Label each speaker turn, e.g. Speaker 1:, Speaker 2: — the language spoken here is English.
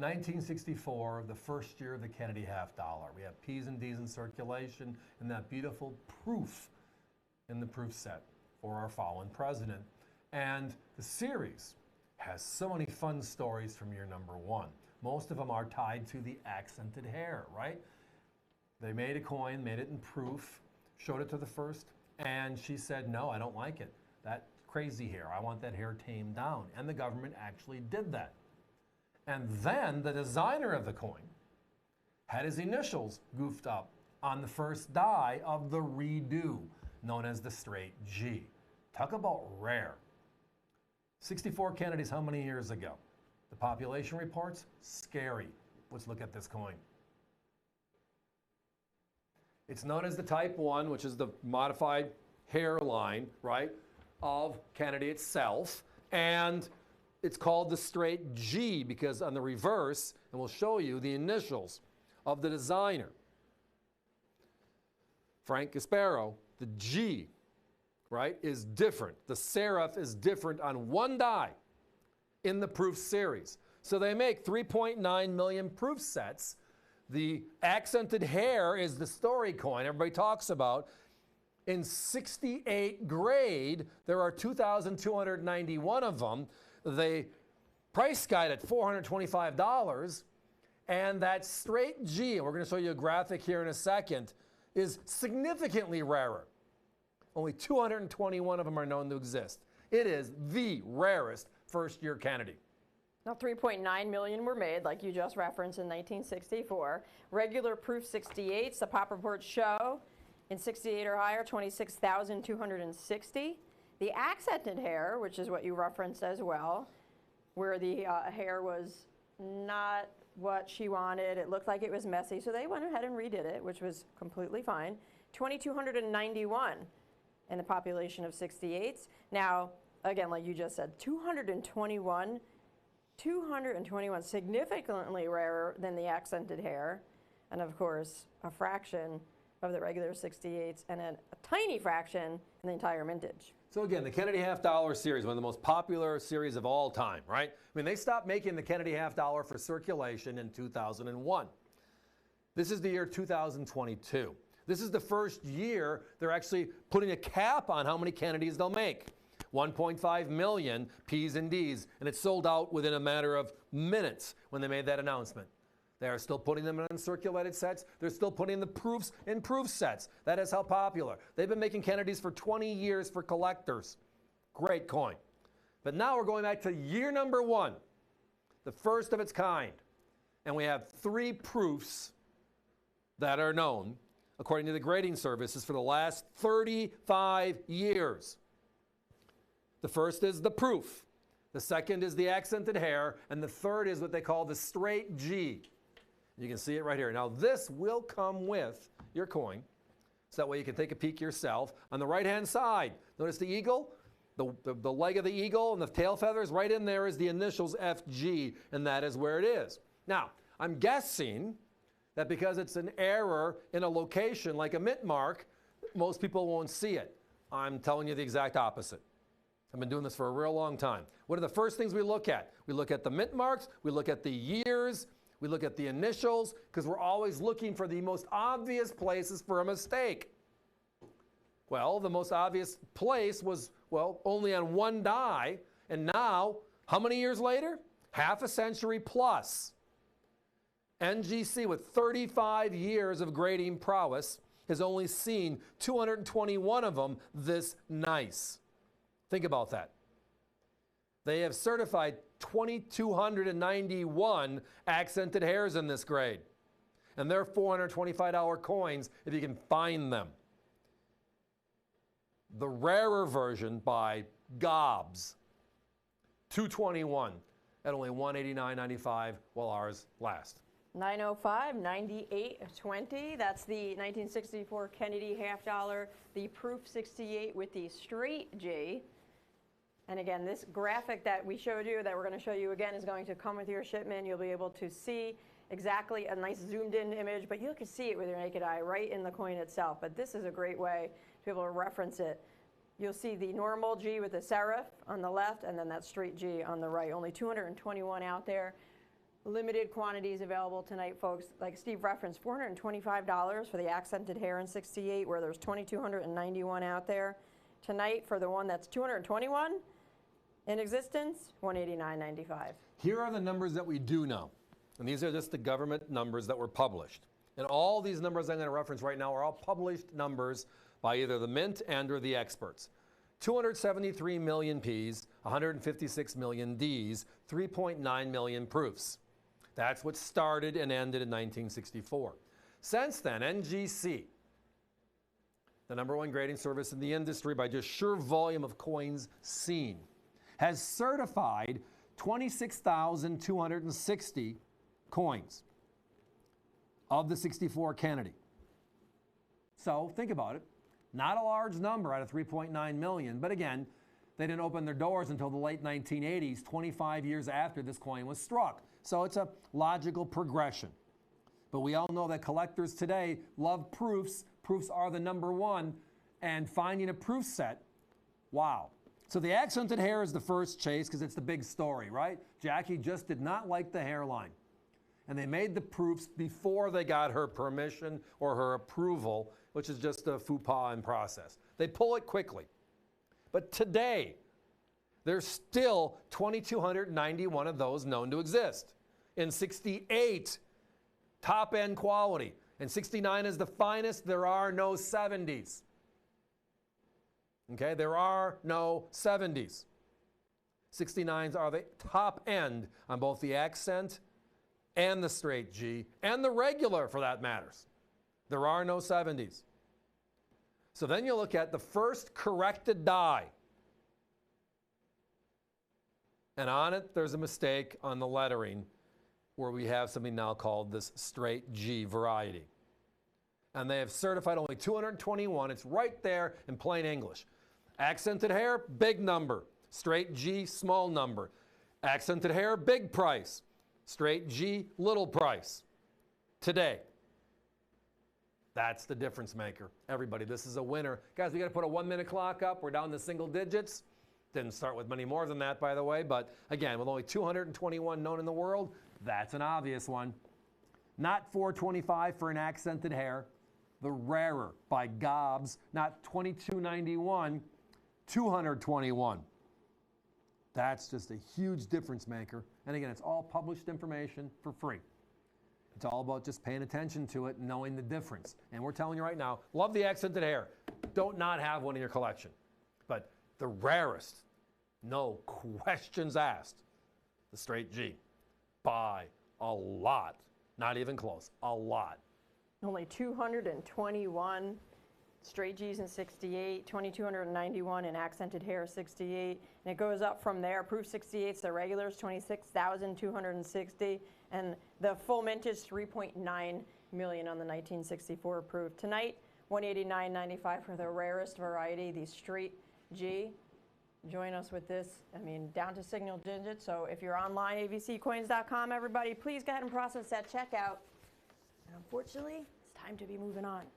Speaker 1: 1964, the first year of the Kennedy half dollar. We have P's and D's in circulation and that beautiful proof in the proof set for our fallen president. And the series has so many fun stories from year number one. Most of them are tied to the accented hair, right? They made a coin, made it in proof, showed it to the first, and she said, no, I don't like it. That crazy hair, I want that hair tamed down. And the government actually did that. And then the designer of the coin had his initials goofed up on the first die of the redo, known as the straight G. Talk about rare. 64 Kennedys, how many years ago? The population reports, scary. Let's look at this coin. It's known as the Type 1, which is the modified hairline, right, of Kennedy itself. And it's called the straight G because on the reverse, and we'll show you the initials of the designer, Frank Gasparo, the G, right, is different. The serif is different on one die in the proof series. So they make 3.9 million proof sets. The accented hair is the story coin everybody talks about. In 68 grade, there are 2,291 of them. The price guide at $425, and that straight G, and we're going to show you a graphic here in a second, is significantly rarer. Only 221 of them are known to exist. It is the rarest first-year Kennedy.
Speaker 2: Now, 3.9 million were made, like you just referenced, in 1964. Regular proof 68s, the pop reports show, in 68 or higher, 26,260. The accented hair, which is what you referenced as well, where the hair was not what she wanted. It looked like it was messy, so they went ahead and redid it, which was completely fine. 2,291 in the population of 68s. Now, again, like you just said, 221, significantly rarer than the accented hair, and of course, a fraction of the regular 68s, and a tiny fraction in the entire mintage.
Speaker 1: So again, the Kennedy half dollar series, one of the most popular series of all time, right? I mean, they stopped making the Kennedy half dollar for circulation in 2001. This is the year 2022. This is the first year they're actually putting a cap on how many Kennedys they'll make. 1.5 million P's and D's, and it sold out within a matter of minutes when they made that announcement. They are still putting them in uncirculated sets. They're still putting the proofs in proof sets. That is how popular. They've been making Kennedys for 20 years for collectors. Great coin. But now we're going back to year number one, the first of its kind. And we have three proofs that are known, according to the grading services, for the last 35 years. The first is the proof. The second is the accented hair. And the third is what they call the straight G. You can see it right here. Now, this will come with your coin, so that way you can take a peek yourself. On the right-hand side, notice the eagle, the leg of the eagle and the tail feathers. Right in there is the initials FG, and that is where it is. Now, I'm guessing that because it's an error in a location like a mint mark, most people won't see it. I'm telling you the exact opposite. I've been doing this for a real long time. What are the first things we look at? We look at the mint marks, we look at the years, we look at the initials, because we're always looking for the most obvious places for a mistake. Well, the most obvious place was, well, only on one die, and now, how many years later? Half a century plus. NGC, with 35 years of grading prowess, has only seen 221 of them this nice. Think about that. They have certified 2,291 accented hairs in this grade. And they're $425 coins if you can find them. The rarer version by gobs, 221 at only $189.95 while ours last.
Speaker 2: 905, 9820. That's the 1964 Kennedy half dollar, the proof 68 with the straight G. And again, this graphic that we showed you, that we're going to show you again, is going to come with your shipment. You'll be able to see exactly a nice zoomed in image, but you can see it with your naked eye right in the coin itself. But this is a great way to be able to reference it. You'll see the normal G with the serif on the left, and then that straight G on the right. Only 221 out there. Limited quantities available tonight, folks. Like Steve referenced, $425 for the accented hair in 68, where there's 2,291 out there. Tonight, for the one that's 221 in existence, $189.95.
Speaker 1: Here are the numbers that we do know. And these are just the government numbers that were published. And all these numbers I'm going to reference right now are all published numbers by either the Mint and or the experts. 273 million Ps, 156 million Ds, 3.9 million proofs. That's what started and ended in 1964. Since then, NGC, the #1 grading service in the industry by just sheer volume of coins seen, has certified 26,260 coins of the 64 Kennedy. So think about it. Not a large number out of 3.9 million, but again, they didn't open their doors until the late 1980s, 25 years after this coin was struck. So it's a logical progression. But we all know that collectors today love proofs. Proofs are the #1, and finding a proof set, wow. So the accented hair is the first chase because it's the big story, right? Jackie just did not like the hairline. And they made the proofs before they got her permission or her approval, which is just a faux pas in process. They pull it quickly. But today, there's still 2,291 of those known to exist. In 68, top-end quality. And 69 is the finest. There are no 70s. Okay, there are no 70s. 69s are the top end on both the accent and the straight G, and the regular for that matters. There are no 70s. So then you look at the first corrected die. And on it, there's a mistake on the lettering where we have something now called this straight G variety. And they have certified only 221. It's right there in plain English. Accented hair, big number. Straight G, small number. Accented hair, big price. Straight G, little price. Today. That's the difference maker. Everybody, this is a winner. Guys, we got to put a 1-minute clock up. We're down to single digits. Didn't start with many more than that, by the way. But again, with only 221 known in the world, that's an obvious one. Not $425 for an accented hair. The rarer by gobs, not $22.91, $221. That's just a huge difference maker. And again, it's all published information for free. It's all about just paying attention to it and knowing the difference. And we're telling you right now, love the accented hair. Don't not have one in your collection. But the rarest, no questions asked, the straight G. By a lot. Not even close. A lot.
Speaker 2: Only 221 straight G's in 68, 2,291 in accented hair 68, and it goes up from there. Proof 68's the regulars, 26,260, and the full mint is 3.9 million on the 1964 approved. Tonight, $189.95 for the rarest variety, the straight G. Join us with this, down to single digits. So if you're online, avccoins.com, everybody, please go ahead and process that checkout. And unfortunately, it's time to be moving on.